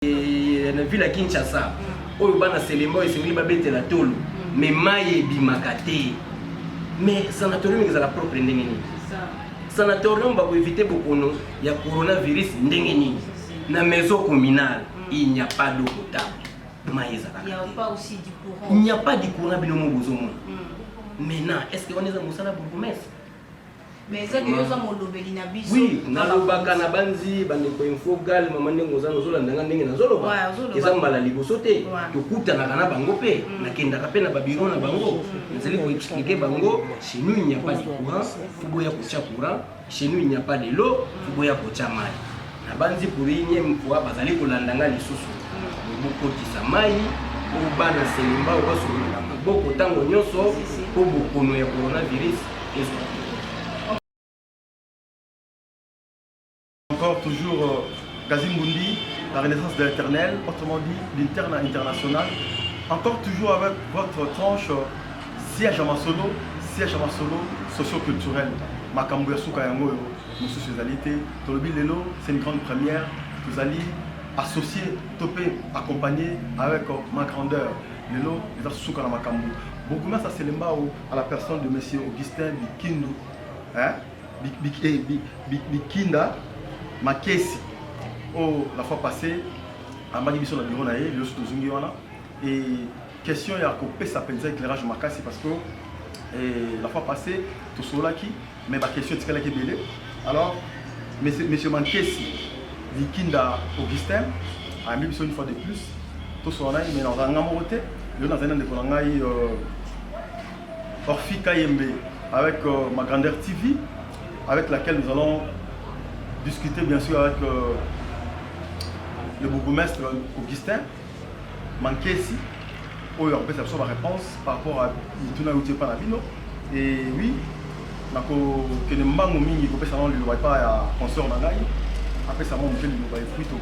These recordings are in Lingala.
na ville ya Kinshasa oyo bana Selemba esengeli babetela tolo mais mai ebimaka te mais sanatorium ezala propre ndenge nini sanatorium bakoevite bokono ya coronavirus ndenge nini na maison communale il n'y a pas d'eau potable mai ezala il n'y a pas aussi du courant il n'y a pas de courant binomo bozomona maintenant est-ce que on est mosala bourgmestre mais ça que nous avons lobeli na biso oui nalobaka na banzi bandeko infogal mama ndenge ozana ozolanda ndenge nazoloba eza mbala liboso te tokutanaka na bango mpe nakendaka mpe na babiro na bango nazali koexplike bango chez nous il n'y a pas de courant fuboya kotia courant chez nous il n'y a pas de l'eau fuboya kotia mai na banzi pour énième fois bazali kolanda nga lisusu bokotisa mai po bana Selemba obasololaka maboko ntango nyonso po bokono ya coronavirus ezwa. Encore toujours Gazim Mbundi, la renaissance de l'éternel, autrement dit l'interne international. Encore toujours avec votre tranche siège à Masolo, socio-culturel. Makambo Yasuka Yango, nos socialistes, Tolobi Lelo, c'est une grande première. Vous allez associer, topé, accompagner avec ma grandeur. Lelo, les Asuka Makambo. Beaucoup moins ça c'est le à la personne de M. Augustin Bikindu. Hein? Bikinda. Makesi oh la fois passée à Manibiso na bureau naé le sotozungi wana et question ya kopé ça peut éclairage makasi parce que la fois passée tout cela qui mais ma question est qu'elle est belé alors monsieur Makesi Likinda Augustin a mis une fois de plus tout cela mais dans un ngamote le dans un de konangai Orfi Kayembe avec ma grandeur TV avec laquelle nous allons discuter bien sûr avec le bourgmestre Augustin Mankesi où il peut avoir la réponse par rapport à Ituna Utepanabino et oui nako que ne mbango mingi ko pesa le loi pas à consort na ngai après ça mon le va fruit pour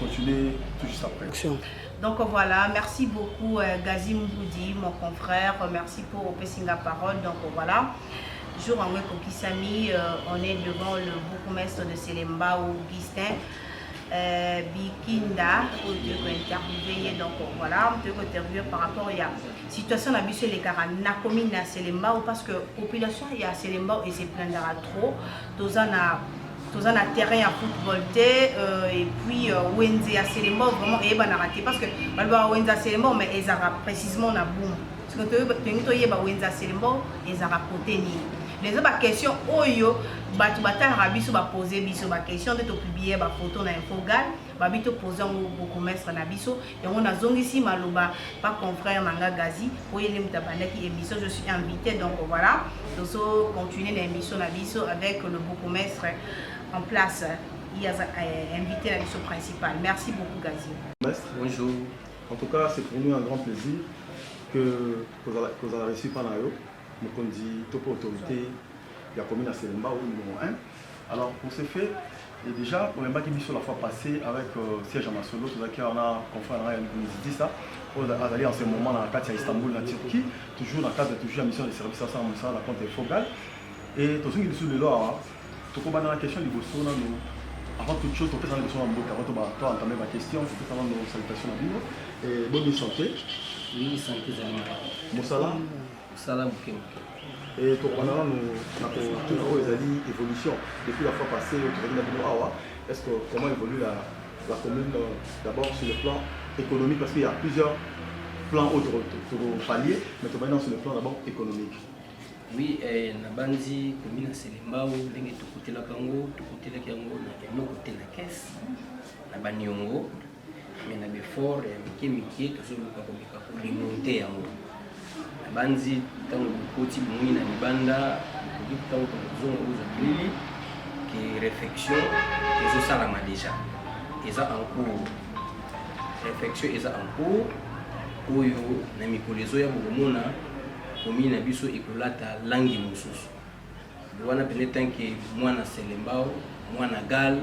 continuer tout juste après. Donc voilà, merci beaucoup Gazim Mbundi, mon confrère, merci pour passer la parole. Donc voilà. Jour en Kokisami, on est devant le bourgmestre de Selemba, Augustin Bikinda, où tu peux interviewer. Donc voilà, on peut interviewer par rapport à la situation à Bissé les Caras, na commune à Selemba, parce que la population il y a Selemba et c'est plein d'ara trop. Tous en a terrain à football et puis Wenze à Selemba vraiment et ben raté parce que malheureusement Wenze à Selemba mais ils ont précisément na boum. Parce que tu es Wenze à Selemba ils ont rapporté ni. Les autres questions, oyo, batu bata rabiso ba poser biso ba question de to publier ba photo na infogal, ba bito poser beaucoup mestre na biso et on a zongisi maloba pas confrère Manga Gazi pour yele mutabanda qui émission je suis invité donc voilà, donc continuer l'émission na biso avec le beaucoup mestre en place. Il y a invité la mission principale. Merci beaucoup Gazi. Bonjour. En tout cas, c'est pour nous un grand plaisir que vous avez reçu par Nayo. Mokondi Topo Autorité, il y a commune à Selemba au numéro 1. Alors pour ce fait, et déjà, on a mis la fois passée avec siège à Masolo, tout ça on a conféré à dit ça, on a allé en ce moment dans la carte à Istanbul, en Turquie, toujours dans le cadre de toujours la mission de service à la compte Fogal. Et tout ce qui est sous le loi, tout comme dans la question du Bosso, avant toute chose, on peut s'en aller sur un bout, avant de entamer ma question, on peut s'en aller nos salutations à Bino. Et bonne santé. Oui, santé, Moussala. Salam. Et tout le monde a toujours évolution depuis la fois passée. Est-ce que comment évolue la commune d'abord sur le plan économique parce qu'il y a plusieurs plans autres paliers, mais tout maintenant sur le plan d'abord économique. Oui, na banzi commune à Selemba ndenge tukutela kango tukutela kango na côté la caisse na baniongo mais na befort ya mike tozoluka komika ko limonter yango banzi tango koti muni na libanda tango tozonga uza klili ki réflexion ezo salama déjà eza en cours réflexion eza en cours oyo na mikolo ezo ya bomona komina na biso ekolata langi mosusu wana pene tanke mwana Selembao mwana Gal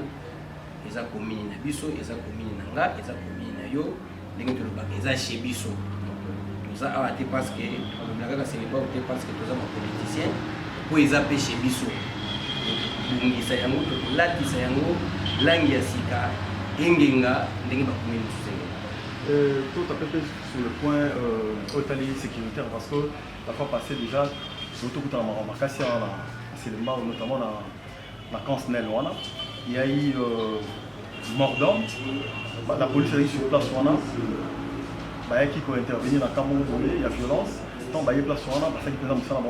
eza komini na biso eza komini na nga eza komini na yo ndenge tolobaka eza chez biso ça a été parce que on a c'est pas parce que tous les politiciens pour ils appeler chez biso donc ça yango la ça yango langue ya sika engenga ndenge bakomi mosusu. Tout à fait sur le point hôtelier sécuritaire, parce que la fois passée déjà, surtout quand on a remarqué notamment dans la Cansnel, il y a eu mort d'homme, la police est sur place, il y a qui peut intervenir dans le cas où il y a violence, tant il y a place, parce que les gens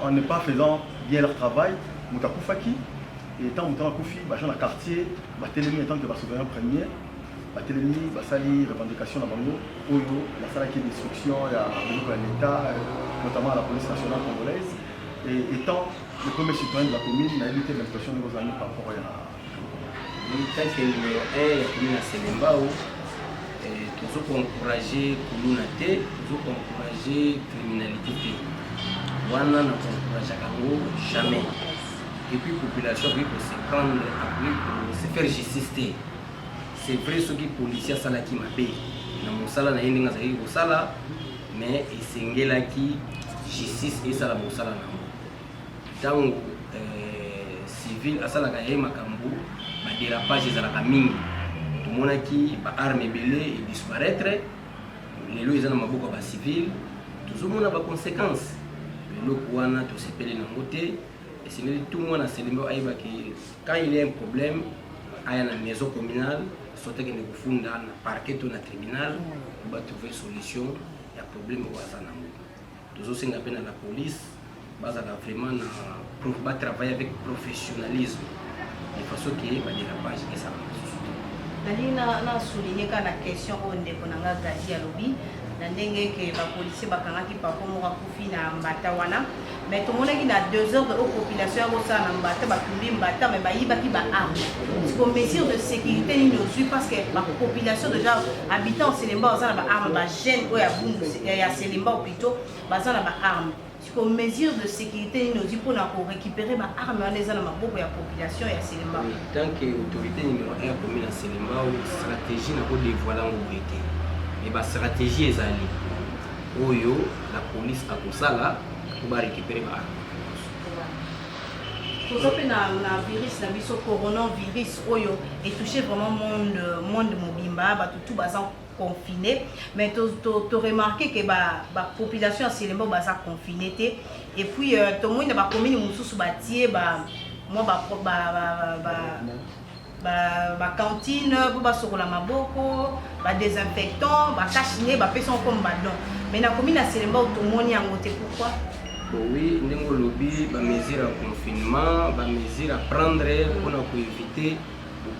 en ne pas faisant bien leur travail, et tant que Koufi, dans le quartier, télémi en tant que souverain premier, télémi, sali revendication dans la salle qui est destruction, il y a l'État, notamment la police nationale congolaise, et étant le premier citoyen de la commune, il a évité l'expression de vos amis par rapport à tant que numéro 1 ya commune ya Selembao, toujours encourager kuluna te, toujours encourager criminalité te. Wana na encourager kango jamais. Et puis la population pour se prendre pour se faire justice. C'est vrai ce que les policiers salaki mabe. Na mosala na yendinga zaki ko sala, mais esengela ki justice et sala mosala na. Tango civil asala ka yema kambu, ba dérapage ezalaka mingi. Tomonaki ba arme belé et disparaître. Lelo ezana maboko ba civil, tozomona ba conséquences. Lelo wana to sepele na ngote. Et c'est tout le monde a célébré quand il y a un problème, il y a une maison communale, sauter que nous fondons dans le parquet ou dans le tribunal, on va trouver une solution. Il y a un problème au Wazana. Nous aussi appelons la police, vraiment travailler avec professionnalisme, de façon qu'il y ait des dérapages et ça va. Je souligné la question on a Gazi à lobby. Ndenge que les policiers bakangaki papa moko kufi na mbata wana mais tout le monde qui na 2 heures de population ça na mbata batumbi mbata mais bayibaki ba arme pour mesure de sécurité ni nous parce que la population déjà habitant Selemba ça na ba arme ba jeune ou ya bundu ya Selemba plutôt ba ça na ba arme pour mesure de sécurité ni nous pour récupérer ba arme on les a na maboko ya population ya Selemba tant que autorité numéro 1 commune ya Selemba ou stratégie na ko dévoiler ngobete. Et la stratégie est allée. Oyo, la police a pour ça là, pour récupérer ma arme. Tout ça, le virus, le coronavirus, oyo, est touché vraiment le monde mobimba, tout basant confiné. Mais tu as remarqué que la population a c'est confinée. Et puis, tout le monde a commis une sous bâtie, moi, ba cantine pour ba sokola maboko ba désinfectant ba cache-nez ba fait son comme badon mais na commune à Selemba automoni en côté pourquoi oui ndenge lobby ba mesure de confinement ba mesure à prendre pour éviter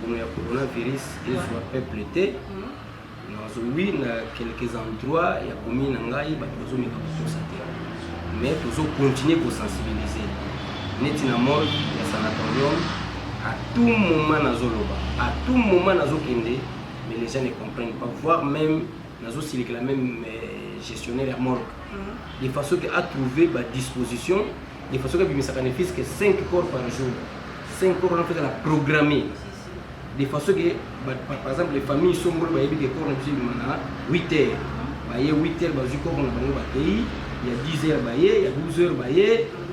le coronavirus et soit peuple té oui na quelques endroits il y a commune ngai ba tozo meka pour ça mais tozo continuer pour sensibiliser neti na mort ya sanatorium. À tout moment, à tout moment, mais les gens ne comprennent pas, voire même, la même gestionnaire est mort. De façon à trouver à disposition, de façon que ça bénéficie que 5 corps par jour. 5 corps, on fait la programmer. De façon que, par exemple, les familles sont mortes, il y a des corps 8 heures. Il y a 8 heures, il y a 10 heures, il y a 12 heures,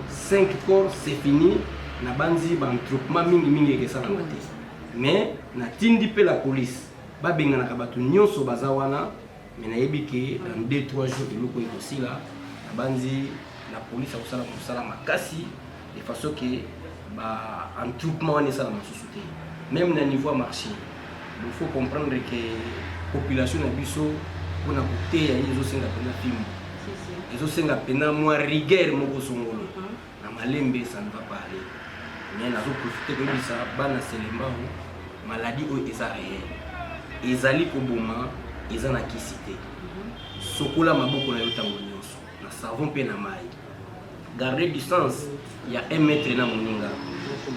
5 corps, c'est fini. Na banzi ba troupement mingi ke sala mate mais na tindi pe la police ba benga na kabatu nyonso bazawana mais na yebiki dans 2-3 jours de loko aussi là na banzi la police a kusala makasi de façon que ba en troupement ne sala masusuté même na niveau marché il faut comprendre que population na biso pona kote ya izo senga pena film izo senga pena moi rigueur moko songolo na malembe ça ne va pas aller. Mais nous avons profité de ça, bana Selemba maladie où est réelle. Ezali koboma, ezana kisité. Sokola maboko na yotango nyonso. Na savon pe na mai. Garder distance, il y a 1 mètre na moninga.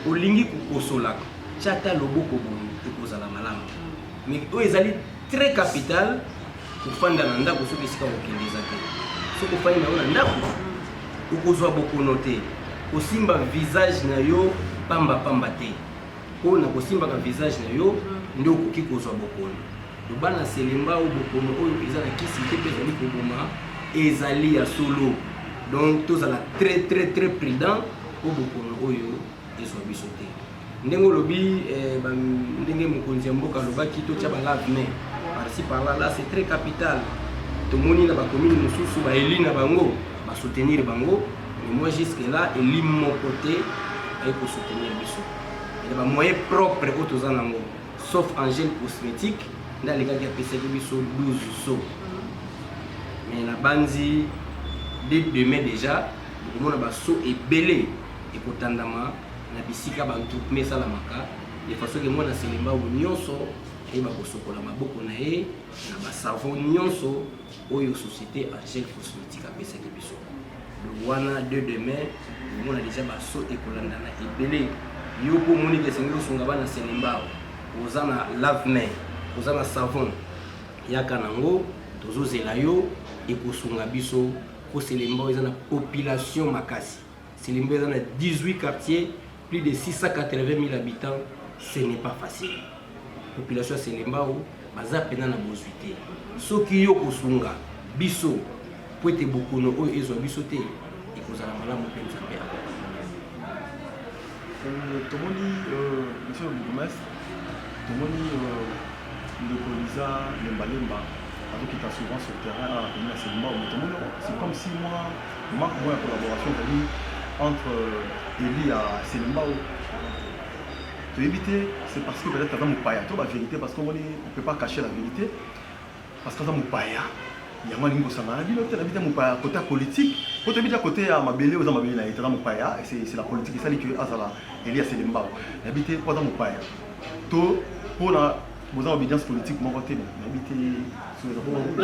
Olingi kokosola, chata loboko bomu ekozala malamu. Mais o ezali très capital pour fanda na ndako soki sika okendeza te. Soko fanda na ndako, okozwa boko noté. Kosimba visage na yo pamba te ko na kosimba ka visage na yo ndio koki kozwa bokono lobana Selemba o bokono oyo eza na kisi te pe ezali koboma ezali ya solo donc tozala très prudent o bokono oyo ezwa biso te ndenge lobi ndenge mokonzi mboka lobaki to tia ba lave-main par-ci par-là, là c'est très capital. Tomoni na ba commune mosusu ba eli na bango ba soutenir bango, mais moi jusque là eli mon côté ay pour soutenir biso. Il y a ba moyen propre au tozanango sauf en gel cosmétique nda les gars qui appellent biso 12 so. Mais la banzi dès demain déjà on a ba so ebele et potandama na bisika ba entrepreneur salamaka de façon que moi na selemba nyonso et ba kosokola maboko na ye na ba savon nyonso oyo société Argel cosmétique a pesa ke biso le wana de demain on a déjà ba so ekolanda na ebele yo ko moni ke sengo sunga bana selemba ozana lave-main ozana savon ya kanango tozozela yo ekosunga biso ko selemba eza na population makasi selemba eza na 18 quartiers plus de 680 000 habitants, ce n'est pas facile. La population de Selembao, baza pena na bozuité. Soki yo kosunga, biso, pour te beaucoup no oyo ezo bisote, et que la malamu penza pe. Tomoni, monsieur le bourgmestre, Tomoni, le Colisa, le Mbalemba, avec qui est souvent sur le terrain à la commune de Selembao, mais Tomoni, c'est comme si moi la collaboration entre Eli à Selembao. De éviter, c'est parce que peut-être dans mon païa, la vérité, parce qu'on ne peut pas cacher la vérité. Parce que dans mon païa, il y a un lingo sama, il y a mon païa côté politique, côté média côté à ma belle aux amabili là, il y a mon païa, et c'est la politique, c'est ça que Azala, Eli à Selembao. Habiter pas dans mon païa. Tout pour la obédience politique, mon côté, habiter sur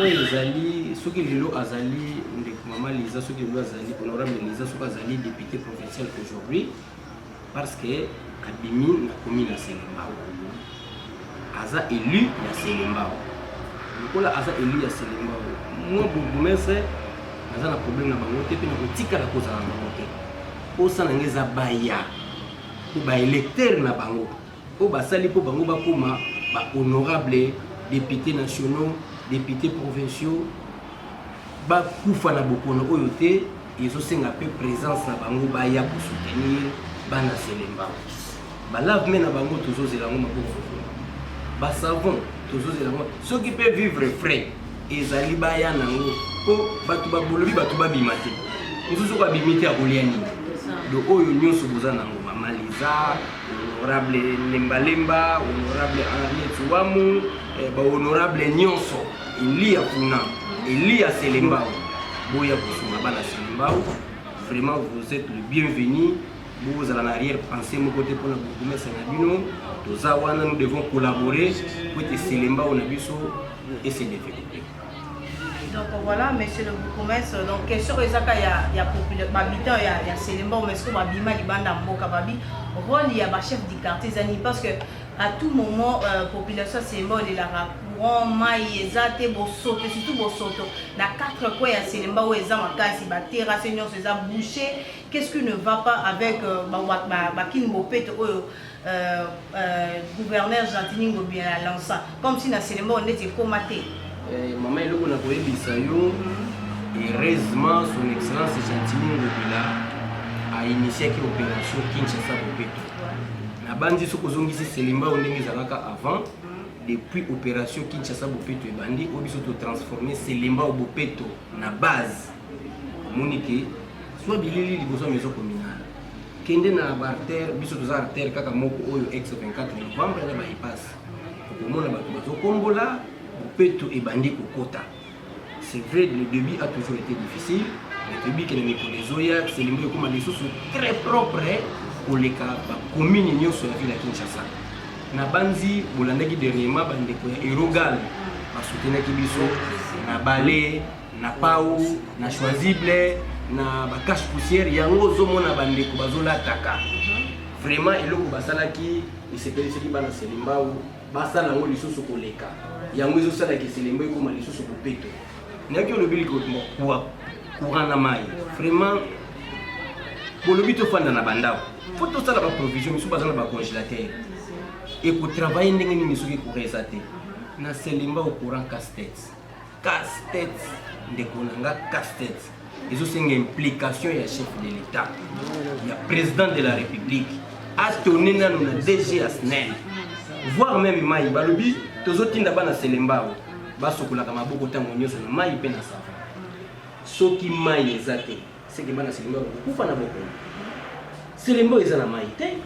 les Azali, ceux qui l'ont Azali, maman Lisa, ceux qui l'ont Azali, honorable Lisa, ceux qui ont Azali, député provincial aujourd'hui, parce que Abimi na commune à Selembao. Aza élu à Selembao. Lokola aza élu à Selembao. Moi bourgmestre aza na problème na bango te pe na kotika la koza na bango te. Osa na ngeza baya. Ko ba électeur na bango. O ba sali po bango ba koma ba honorable députés nationaux, députés provinciaux ba kufa na bokono oyo te ezo senga pe présence na bango baya pour soutenir bana Selembao. Ba lave-main na bango tozozela ngo maboko. Ba savon tozozela ngo. Ceux qui peuvent vivre frais ezali baya nango po batu ba bolobi batu ba bimate. Nzuzo ka bimite aboliani. Do oyo nyonso boza nango mama Liza, honorable Lembalemba, honorable Henriette Wamu, ba honorable nyonso Eli Akuna, Eli à Selembao. Boya kusuma bana Selembao. Vraiment vous êtes le bienvenu. Vous allez en arrière-pensée, mon côté pour nous devons collaborer pour que Selembao et se développer. Donc voilà, monsieur le bourgmestre, donc question est il y a habitants, il y a Selembao, mais est-ce que Babima di banda mboka babi rôle il y a chef du quartier Zani parce que à tout moment population Selembao de la courant mai ezate bosoto surtout bosoto na 4 coins ya Selembao eza makasi ba terrasse nyonso eza bouché. Qu'est-ce qui ne va pas avec Bakin Mopet gouverneur Gentini Ngobi a lancé comme si na Selembao on était comaté. Maman il a koyé bisayo heureusement son excellence Gentini Ngobi a initié une opération Kinshasa Bopeto. Na bandi soko zongisi Selembao ndenge zalaka avant depuis opération Kinshasa Bopeto et bandi obiso to transformer Selembao Bopeto na base monique soit bilili liboso maison communale kende na barter biso toza artère kaka moko oyo ex 24 novembre na ba ipasse okomona bato bazokombola Bopeto et bandi kokota. C'est vrai le début a toujours été difficile mais début que les Zoya Selembao comme des choses très propres pour les cas ba commune nyonso la ville ya Kinshasa na banzi bolandaki dernièrement bandeko ya Erogal ba soutenaki biso na Balé na Pau na Choisible na ba cache poussière yango zomona bandeko bazolataka vraiment eloko basalaki isepelisi ki bana Selembao basala ngo lisusu koleka yango ezosala ki Selembao koma lisusu Bopeto naki olobili ko kwa kurana mai vraiment bolobi to fanda na bandao faut to sala ba provision misu bazana ba congélateur et pour travailler ndenge nini soki kureza te na Selembao courant casse-tête ndeko nanga casse-tête. Ils ont une implication, il y a chef de l'État, il y a président de la République, atonné nanu na DG à SNEL. Voire même mai balobi tozotinda bana selembao basokolaka maboko tango nyonso na mai pe na sava. Soki mai ezate c'est que bana selembao kufa na boko. Selembao ezana mai te.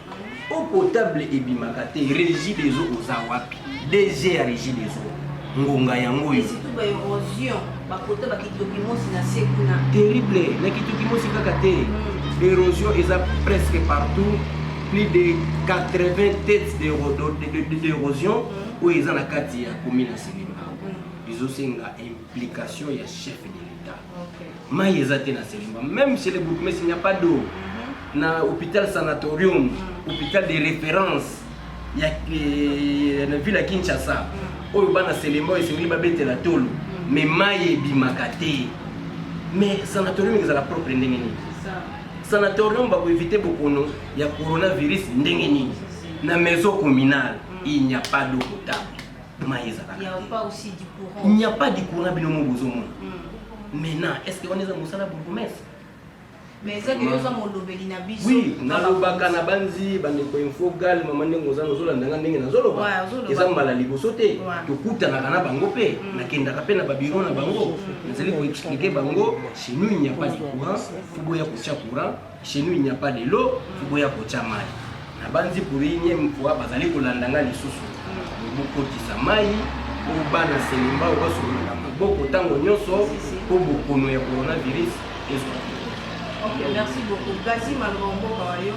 Eau potable ebimaka te, régie des eaux aux awapi. DG à régie des eaux. Ngonga yango et surtout ba érosion ba côté ba kitokimosi na sekuna terrible na kitokimosi kaka te. L'érosion est presque partout, plus de 80 têtes d'érosion où ils ont la carte ya commune Selimba. Ils ont une implication ya chef de l'État. Mais ils ont na Selimba, même chez les bourgmestres il n'y a pas d'eau. Na hôpital sanatorium, hôpital de référence, il y a la ville à Kinshasa. Où il y a Selimba et Selimba bête la tolo. Mais maïe bimakate. Mais sanatorium ils ont la propre ndengeni. Sanatorium va éviter beaucoup il y a coronavirus ndengeni. Na maison communale, il n'y a pas d'eau potable. Il n'y a pas aussi du courant. Il n'y a pas de courant binomo bozomo. Maintenant, est-ce qu'on est dans Moussala bourgmestre? Mais c'est que nous avons lobeli na biso. Oui, na lobaka na banzi bandeko infogal mama ndengo za nozola ndanga ndenge na zoloba. Eza mbala liboso te. Tokutana kana bango pe na kendaka pe na babiro na bango. Nazali ko expliquer bango, chez nous il n'y a pas de courant, fubo ya kocha courant, chez nous il n'y a pas de l'eau, fubo ya kocha mai. Na banzi pour inyem fois bazali kolandanga lisusu. Boko tisa mai, o bana selimba o baso na maboko tango nyonso po bokono ya coronavirus. Ok, merci beaucoup. Gazi Malombo Kawayo.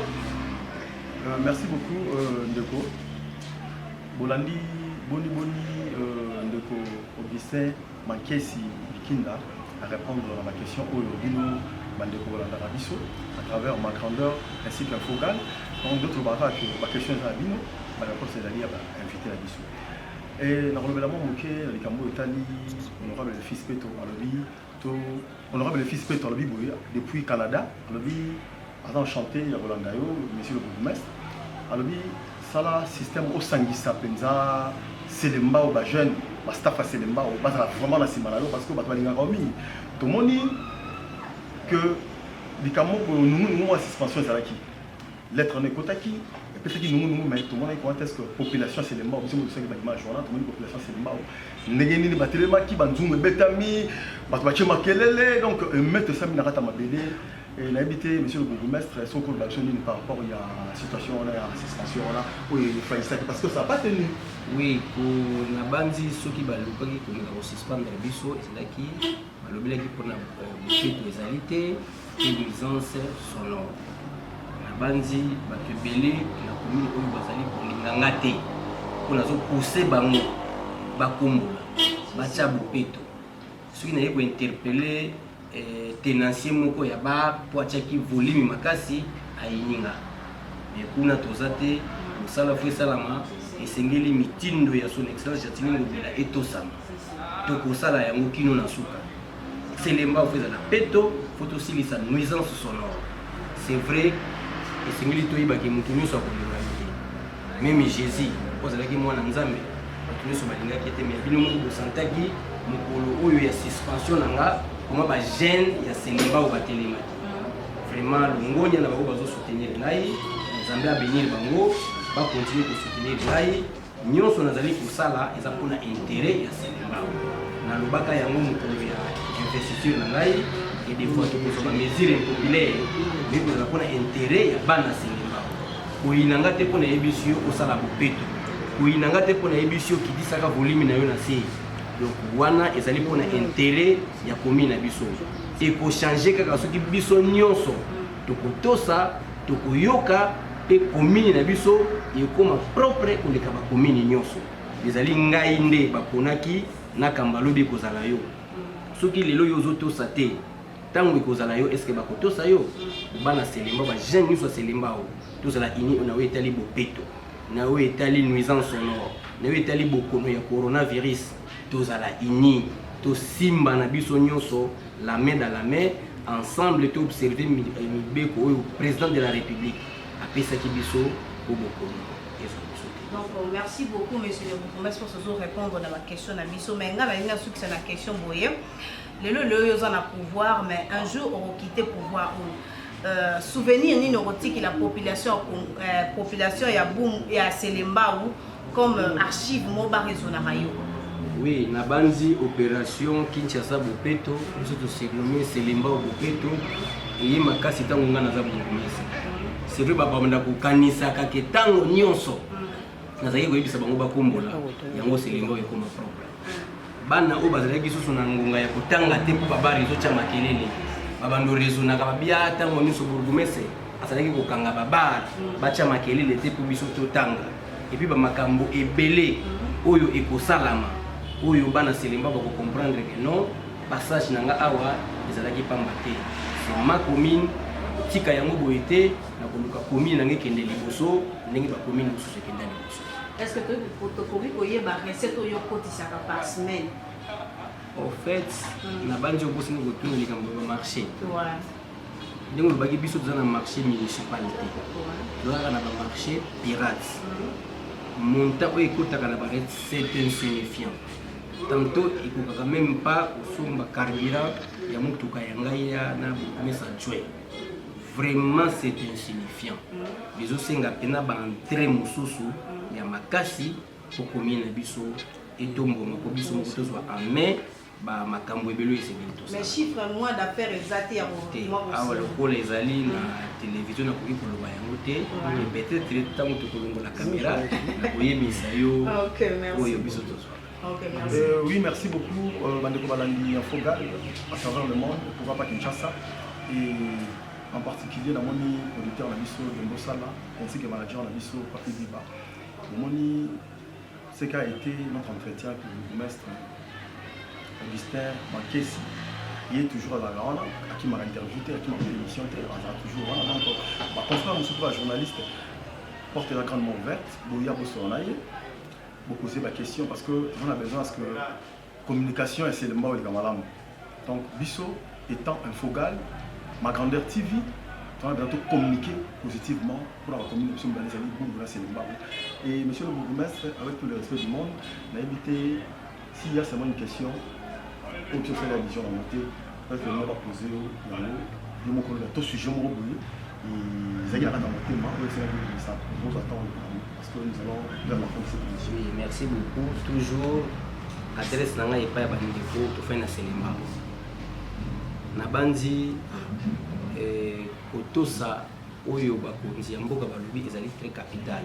Merci beaucoup, Ndeko. Bolandi, Boni, Ndeko, Augustin, Mankesi, Bikinda, à répondre à ma question aujourd'hui, nous, Bandeko Bolanda Rabiso, à travers ma grandeur ainsi qu'un fogal. Donc, d'autres barrages, ma question est à Bino, ma réponse est d'aller inviter la Biso. Et dans le gouvernement, les Cambo Italie, honorable fils Peto, honorable fils Peto, depuis le Canada, avant chanté, il y a Rolandayo, monsieur le bourgmestre, ça là, système au Sangisa, Penza, Selemba, ou jeune, staff à Selemba, ou vraiment la Simalalo, parce que tout le monde dit que les Cambo, nous avons suspension, c'est là qui l'être en écotaki. Peut-être que nous mais tout le monde est ce que la population c'est les morts, tout le monde population c'est les morts. Negeni batelema ki banzungu betami, batwache makelele donc mettre ça minarata mabele et l'habité monsieur le bourgmestre son cours d'action par rapport à la situation là, à la suspension là, oui parce que ça n'a pas tenu. Oui, pour la bandi ceux qui balupaki pour la suspendre biso et là qui balobelaki pour la causalité et nuisance sonore. Banzi batebele na commune oyo bazali kolinganga te mpona azopousse bango bakombola batya bopeto soki naye kointerpele tenancier moko ya ba po atyaki volume makasi ayininga mais kuna toza te mosala fo esalama esengeli mitindo ya son excellence Jatini Ngobila etosama tokosala yango kino na suka selemba fo ezala peto fo tosilisa nuisance sonore. C'est vrai. Et c'est ce que nous avons fait. Même Jésus, parce que moi, nous avons fait. Mais nous avons senti que nous suspension comment ba gêne ya Selimba ou Batelema. Vraiment, nous avons soutenir Nai, nous avons bénir Bango, nous avons continuer à soutenir Nai. Nous avons fait ça, et ça pour intérêt ya Selimba. Nous avons fait investiture Nai. Et des fois, nous avons des mesures impopulaires, mais nous avons un intérêt à Bana Selimba. Pour y n'engager pour les émissions au Salabopeto. Pour y n'engager pour les émissions qui disent que le volume est assez. Donc, wana ils allaient pour un intérêt à la commune à Bisso. Et pour changer quelque chose qui Bisso nyonso, donc tout ça, donc yoka et commune à Bisso et comme propre ou les commune nyonso. Ils allaient ngaïnde baponaki na kambalobi kozalayo. Ce qui les loyaux tout ça té. Tango kozala yo est-ce que bakotosa yo bana Selimba ba jeune ni so Selimba o tozala ini na we etali bopeto na we etali nuisance sonore na we etali bokono ya coronavirus tozala ini to simba na biso nyonso la main dans la main ensemble to observer mibeko o président de la République apesa ki biso ko bokono. Donc merci beaucoup monsieur le bourgmestre pour répondre à ma question na biso mais nga na suki c'est la question boye. Le pouvoir, mais un jour on va quitter pouvoir. souvenir ni neurotique la population ya Selembao comme archive moba raisonna rayo. Oui, na banzi opération Kinshasa Bopeto, nous sommes surnommés Selembao Bopeto et makasi tango ngana za bourgmestre. C'est vrai baba manda ko kanisa ka ke tango nyonso. Nazaki ko yebisa bango bakombola yango Selembao ekoma problème. Bana o bazalaki susu na ngonga ya kotanga te po babari zo cha makelele. Babando rezona ka babia tango nyonso bourgmestre azalaki ko kanga babari bacha makelele te po biso to tanga. Et puis ba makambo ebele oyo ekosalama. Oyo bana Selembao ko comprendre que non passage nanga awa ezalaki pamba te. C'est ma commune tika yango boete na koluka commune nanga kende liboso ndenge ba commune mosusu kende liboso. Est-ce que tu protocole koye ba recette oyo kotisaka par semaine? En fait, na banjo bosi ngo tunu likambo ba marché. Ouais. Ndenge lobaki biso tozana marché municipalité. Tozala na ba marché pirate. Monta oyo ekotaka na ba recette insignifiant. Tantôt il ne peut même pas au carburant il y a mutuka yangaya na mesa joie. Vraiment c'est insignifiant. Les autres senga pena ba entrer mususu ya makasi pour commune biso et tombo mako biso moko tozwa en main ba makambo ebelo esebeli to ça. Mais chiffre moins d'affaires exact ya moi aussi. Ah le les ali na télévision na koki ko loba yango te. Peut-être tant to kolongo la caméra na koyebisa yo. OK, merci. Oyo biso tozwa. Okay, merci. Oui, merci beaucoup, Bandeko Balandi Fogal, à travers le monde, pourquoi pas Kinshasa, et en particulier dans mon producteur Nabiso de Mbosala, ainsi que manager Nabiso Papi Diba. Ce qu'a été notre entretien avec le bourgmestre Augustin Mankesi, il est toujours à la grande, à qui m'a interviewé, à qui m'a fait l'émission, toujours. Donc, ma confrère, surtout la journaliste, porte la grande main ouverte, Boya Bossonaye. Vous posez la question parce que on a besoin de ce que la communication et c'est le mot de Gamalam. Donc, Bisso étant un fogal, ma grandeur TV, on va bientôt communiquer positivement pour la communication de les Et monsieur le bourgmestre, avec tout le respect du monde, on a évité, s'il y a seulement une question, où tu fais la vision en montée, peut-être que nous va poser tout sujet, et ils ont dans mon thème, ça nous attend. Parce que nous allons vers la fin de cette émission. Oui, merci beaucoup. Toujours, adresse nanga et pas bandeko to faire na Selembao. Na bandi kotosa oyo bakonzi ya mboka balobi ezali très capital.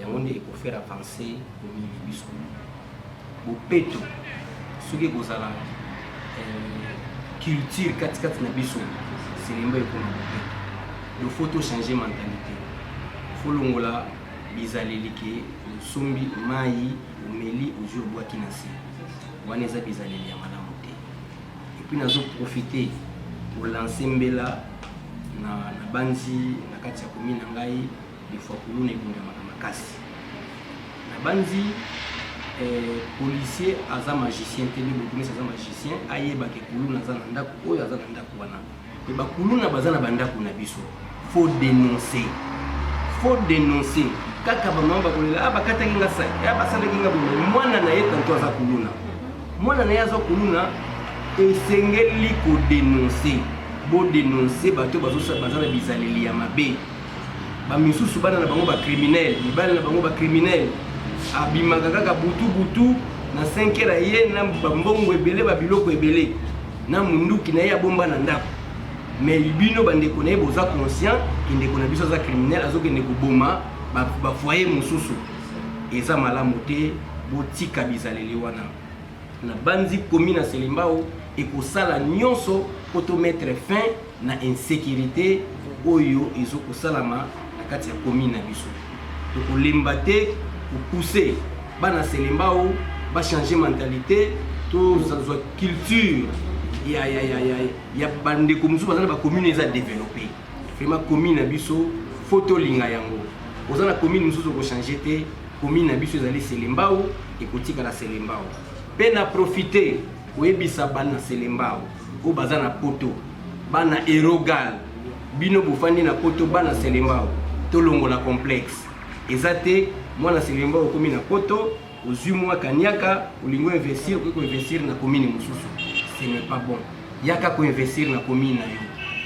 Yango nde eko faire avancer commune biso. Bopeto soki kozala culture kati na biso Selembao ekoma bopeto. Il faut tout changer mentalité. Il faut longola bizalelike sombi mai umeli ujur bois kinasi waneza bizaleli ya malamu te. Et puis nazo profiter pour lancer mbela na banzi na kati ya commune ngai des fois kuluna ebunga makasi na banzi policier aza magicien te le commissaire aza magicien ayeba ke kuluna aza na ndako oyo aza na ndako wana e ba kuluna baza na bandako na biso. Faut dénoncer. Faut dénoncer. Kaka bamamba kolela abakata kinga sa abasala kinga bomo mwana na yeta to aza kuluna mwana na yazo kuluna esengeli ko dénoncer bo dénoncer bato bazana bizaleli ya mabe ba misusu bana na bango ba criminel bana na bango ba criminel abimaka kaka butu na 5 heures ye na bambongo ebele ba biloko ebele na munduki na ya bomba na ndako. Mais bino bandeko na boza conscient ki ndeko na biso za criminel azokende koboma ba foyer mususu eza malamu te botika bizaleli wana na banzi commune na Selembao ekosala nyonso poto mettre fin na insécurité oyo ezokosalama na kati ya commune na biso to kolemba te pousser bana Selembao ba changer mentalité to za culture ya bande comme ça bazana ba commune eza développer vraiment commune na biso photo linga yango ozana commune mususu ko changer te commune na biso ezali Selembao ekotika na Selembao pe na profiter oyebisa bana Selembao o bazana poto bana erogal bino bofandi na poto bana Selembao to longola complexe ezate mwana Selembao komi na poto ozui mwa kanyaka olingo investir ko investir na commune mususu. Ce n'est pas bon. Yaka ko investir na commune na yo.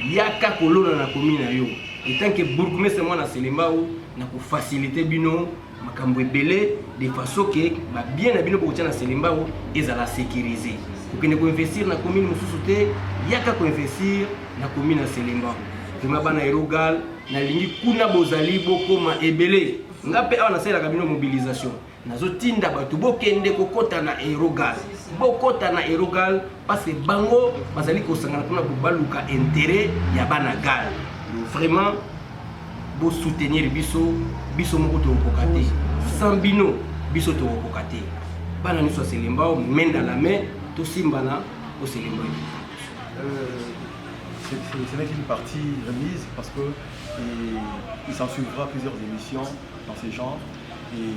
yaka kolona na commune na yo et tant que bourgmestre moi na Selembao na ko faciliter bino makambo ebele de façon que ba bien na bino ko tia na Selembao ezala sécuriser pour que ne ko investir na commune mususu te yaka ko investir na commune na Selembao vraiment bana erogal na lingi kuna bozali bokoma ebele ngape awa na sala kabino mobilisation nazotinda batu bokende kokota na erogal bokota na erogal parce que bango bazali kosangana kuna baluka intérêt ya bana gal vraiment bo soutenir biso moko to kokate sans bino biso to kokate bana ni so Selembao main dans la main to simbana au Selembao. Ce n'est qu'une partie remise parce que il s'en suivra plusieurs émissions dans ce genre et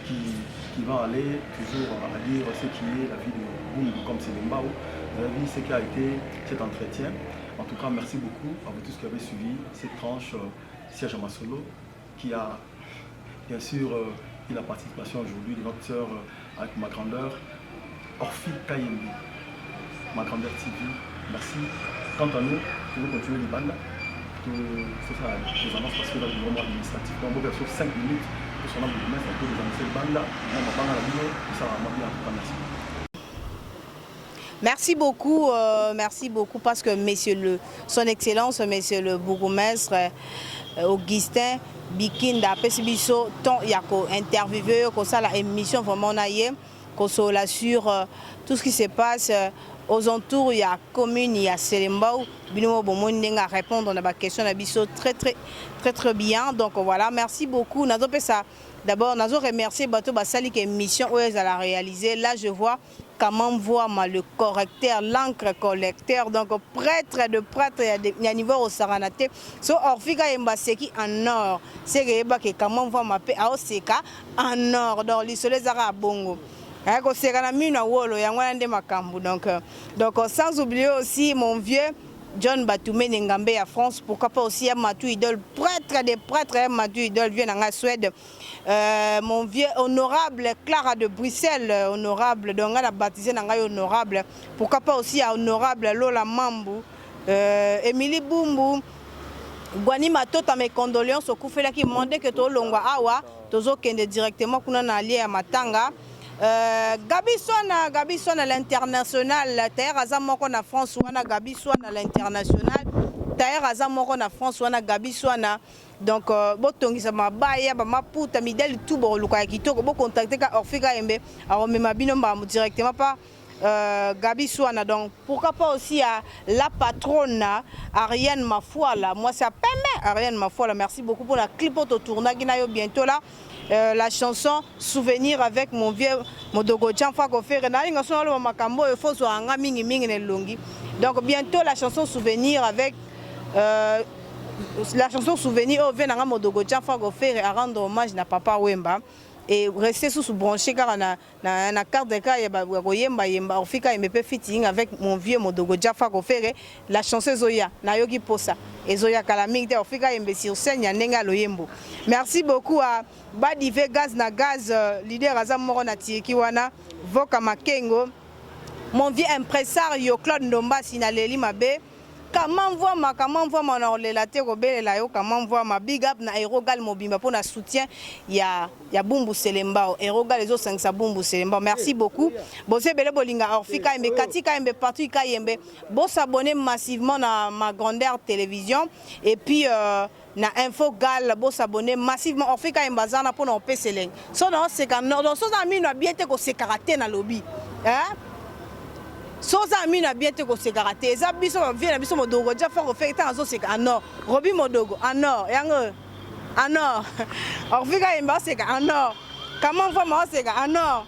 qui vont aller toujours à dire ce qui est la vie de Bungu comme Selembao. Vous avez vu ce qui a été cet entretien. En tout cas, merci beaucoup à vous tous qui avez suivi cette tranche Siège à Masolo qui a bien sûr eu la participation aujourd'hui de notre sœur avec ma grandeur Orphi Kayembe, ma grandeur TV. Merci. Quant à nous, nous continuons les bandes. Tout ça, les annonces parce que là, le moment administratif. Donc, on va faire 5 minutes pour son nom de messe, un peu les annoncer les bandes. On va parler à la vidéo, et ça va bien. Merci. Merci beaucoup parce que son Excellence, Monsieur le bourgmestre Augustin Bikinda, Pesibiso, tant il y a interviewé, qu'on ça la émission vraiment naïe, qu'on soit sur tout ce qui se passe. Aux entours, il y a commune, il y a Selembao. Bino Bomoni à répondre à la question de très bien. Donc voilà, merci beaucoup. D'abord, nous avons remercié Bato Basali qui est une mission où elle a réalisé. Là, je vois comment voir le correcteur, l'encre collecteur. Donc prêtre, il y a un niveau au Saranate. So Orfika Mbaseki en or. C'est que comment voir ma paix à Oseka en or. Donc l'isolé Zara Bongo. Donc sans oublier aussi mon vieux John Batoumé Nengambé à France, pourquoi pas aussi à Matou Idol, prêtre des prêtres, Matou Idol vient en Suède. Mon vieux honorable Clara de Bruxelles, honorable, donc elle a baptisé Nangaï honorable, pourquoi pas aussi à honorable Lola Mambu, Émilie Bumbu, Guani Matota, mes condoléances au Koufela qui demandait que tout Longwa Awa, Tozo Kende directement qu'on a allié à Matanga. Gabi Swana l'international, Taïr Azamoko na France, Wana Gabi Swana l'international, Taïr Azamoko na France, Wana Gabi Swana. Donc, botongi sama baya ba maputa midel tout bon luka kitoko bo contacter ka Orfika Embe, alors même mabino ba directement pas Gabi Swana. Donc, pourquoi pas aussi à la patronne Ariane Mafuala. Moi c'est à Pembe Ariane Mafuala. Merci beaucoup pour la clip au tournage qui n'a bientôt là. La chanson Souvenir avec mon vieux Modogo Djanfa Kofere. Donc bientôt la chanson Souvenir avec la chanson Souvenir au Venanga Modogo Djanfa Kofere à rendre hommage à Papa Wemba. Et rester sous branché car on a carte de cas Yemba Ofika MP fitting avec mon vieux Modogo Djanfa Kofere. La chanson Zoya Nayoki Posa. Et Zoya Kalaming Ofika Yembe sur scène Yanenga Loyembo. Merci beaucoup à Badive Gaz na Gaz, leader Azam Morona Tikiwana, Voka Makengo, mon vieux impresario Claude Ndomba Sinaleli Mabe, comment voir mon orlélaté Robert Layo, comment voir ma big up na Erogal Mobimba pour le soutien, il y a Bumbu Selembao, Erogal les autres 5 Bumbu Selembao. Merci beaucoup. Bossé Bele Bolinga Orfika Mbe Katika Mbe partout Kayembe. Bon s'abonner massivement à ma grandeur télévision et puis na info gal bo s'abonner massivement Orfika Mbazana pour nos PCL. So dans c'est quand dans son ami na bien te ko se karaté na lobby. Hein? So ami na bien te ko se karaté. Za biso vient na biso modogo ja fa ko faire tant so c'est en or. Robi modogo en or. Yang en or. Orfika Mba c'est en or. Comment vraiment c'est en or.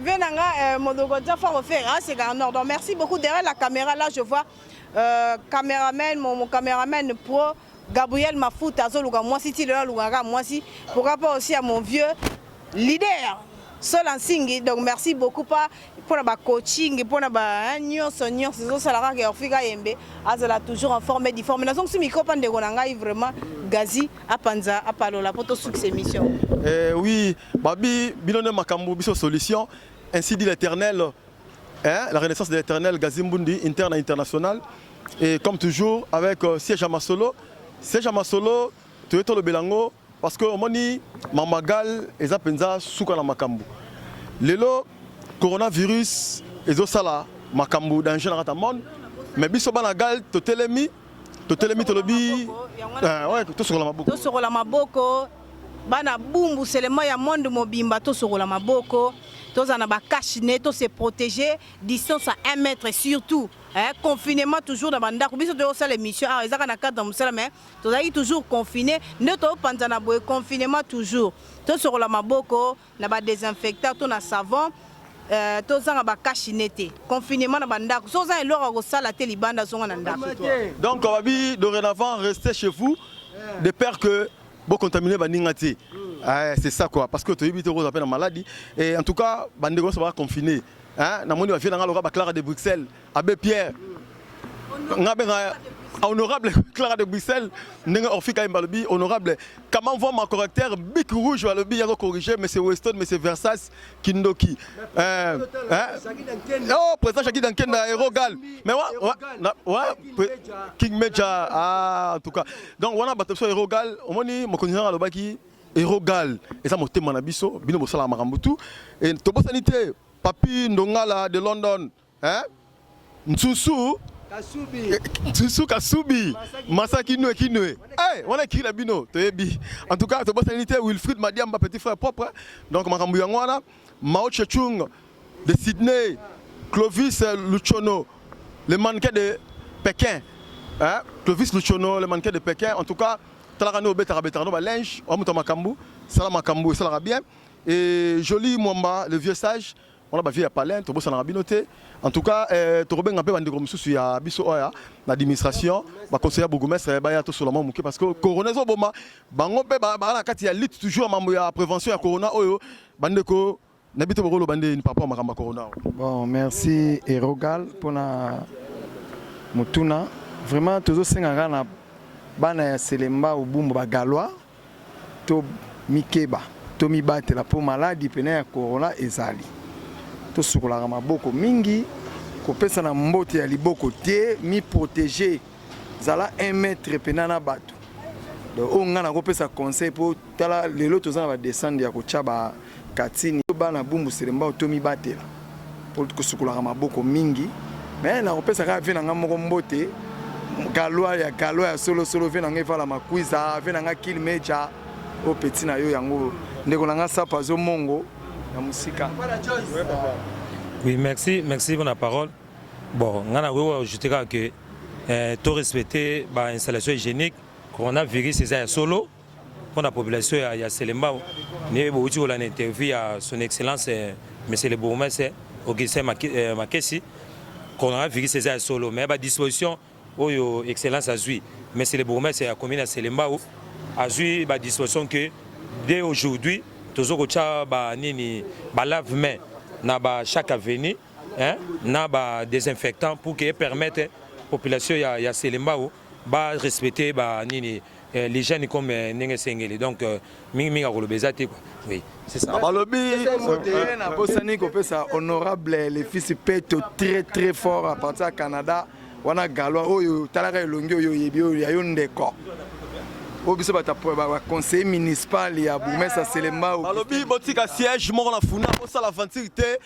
Venanga modogo ja fa ko faire c'est en or. Donc merci beaucoup derrière la caméra là je vois caméraman, mon caméraman pro Gabriel Mafuta, moi si moi si pourquoi pas aussi à mon vieux leader Solan Singi. Donc merci beaucoup pour la coaching pour la toujours en forme difforme donc si micro pan de gonanga vraiment gazi apanza apalola pour tout succès mission. Oui babi binone makambo biso solution ainsi dit l'Éternel. La renaissance de l'Éternel, Gazimbundi, interne et international. Et comme toujours, avec Siège à Masolo. Siège à Masolo, tu es le Belango, parce que Moni, Mamagal, et Zapenza, Soukana Makambu. Lelo, coronavirus, et Zosala, Makambu, dans le monde. Mais Bisobanagal, Totelemi, Tolobi. Ouais, tout sur la Maboko. Tout sur la Maboko. Bana bumbu seulement ya monde mobimba to sorola maboko to za na ba cache-nez to se protéger distance à 1 mètre surtout confinement toujours dans banda ko biso to sala émission ah ezaka na cadre musala mais to za toujours confiné ne to panza na boy confinement toujours to sorola maboko na ba désinfectant to na savon to za na ba cache-nez te confinement na banda so za eloko ko sala te libanda zonga na ndako. Donc Wabi dorénavant restez chez vous de peur que bon contaminé baningati. C'est ça quoi parce que tu es rose appelle maladie et en tout cas bandego ça va confiner hein na moni va venir dans Clara de Bruxelles Abbé Pierre honorable Clara de Bruxelles nenga orfika mbalobi honorable comment voit ma correcteur bic rouge va le bi yako corriger mais c'est Weston mais c'est Versace Kindoki oh président Jackie Dankenda Erogal mais ouais King Meja ah en tout cas donc on a battu sur Erogal on moni mo connaissant alobaki Erogal et ça mo tema na biso bino bo sala makambutu et to sanité papi ndongala de London hein Nsusu Kasubi, Masaki Noé Kinoué. Eh, on a qui la bino, en tout cas, tu as sanité Wilfried Madiam, ma petit frère propre. Donc, Makambu Yangwana, Mao Tse-tung de Sydney, Clovis Luchono, le mannequin de Pékin. Hein? Clovis Luchono, le mannequin de Pékin. En tout cas, Talarano Betarabetarno, linge, Omuta Makambu, Salam Makambu, ça bien. Et Joli Mwamba, le vieux sage. On a vu à Palin, tu as noté. En tout cas, tu as un peu de l'administration, le conseiller bourgmestre, parce que le coronavirus, il y a toujours la prévention de corona. Bon, merci Erogal pour la Mutuna. Vraiment, tous les gens qui Selemba ou Bumba Galois, to Mikeba, to Mibate la pour maladie, pena corona et Zali. To sukola maboko mingi kopesa na mbote ya liboko te mi protéger zala 1 mètre penana bato donc on ngana kopesa conseil pour tala lelo tozana ba descendre ya kochaba katini bana bumbu selemba otomi batela pour kusukola maboko mingi mais na kopesa ka vena ngamoko mbote galwa ya solo vena ngevala makwiza vena nga kill meja o petit na yo yango ndeko nanga sapa zo mongo. Oui, merci pour la parole. Bon, je dirais que tout respecter l'installation hygiénique, coronavirus, c'est solo. Pour la population, il y a Selemba. Nous avons une interview à son excellence, monsieur le bourgmestre, Augustin Makessi. Coronavirus, c'est solo. Mais à disposition, excellence a joué. Monsieur le bourgmestre, la commune de Selemba a joué à disposition que dès aujourd'hui, toujours lave-main dans chaque avenue, na désinfectant pour que permette la population ya Selemba de respecter l'hygiène comme Nengesengeli. Donc, oui, c'est ça. Honorable, les fils Peto très très fort à partir du Canada. On a Galois, au conseil municipal et à Boumessa Selemba. Alobi botika siège mort la funa au sala aventure te.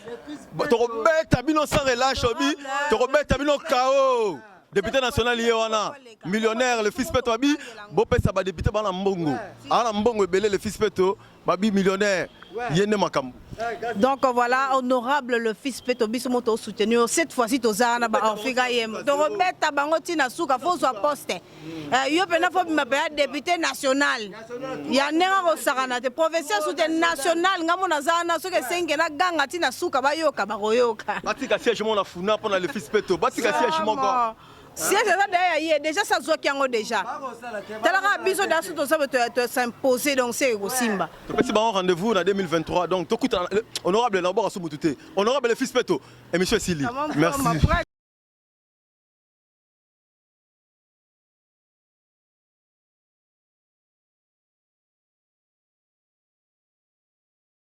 Robert Tabino sans relâche obi, Robert Tabino KO. Député national Yewana, millionnaire le fils Peto abi, bopé ça ba député bana mbongo. Ala mbongo belé le fils Peto, babi millionnaire. Yene makambu. Donc voilà, honorable le fils Peto Bismoto soutenu. Cette fois-ci, Tozana, Afrika Yem. Donc, Robert Bangoti Nasuka, faut soit posté. Yo pena faut m'appeler député national. Ya nenga Sarana, de professeur soutenu national, Ngamona Zana, ce que c'est na ganga tina suka bayoka baroyoka. Batika siège mon la funa pour le fils Peto. Batika siège mon gars. Si c'est déjà ça se voit déjà. T'as besoin de s'imposer donc c'est au Simba. Petit rendez-vous en 2023 donc honorable d'abord à Honorable le fils Peto et monsieur Sili. Merci.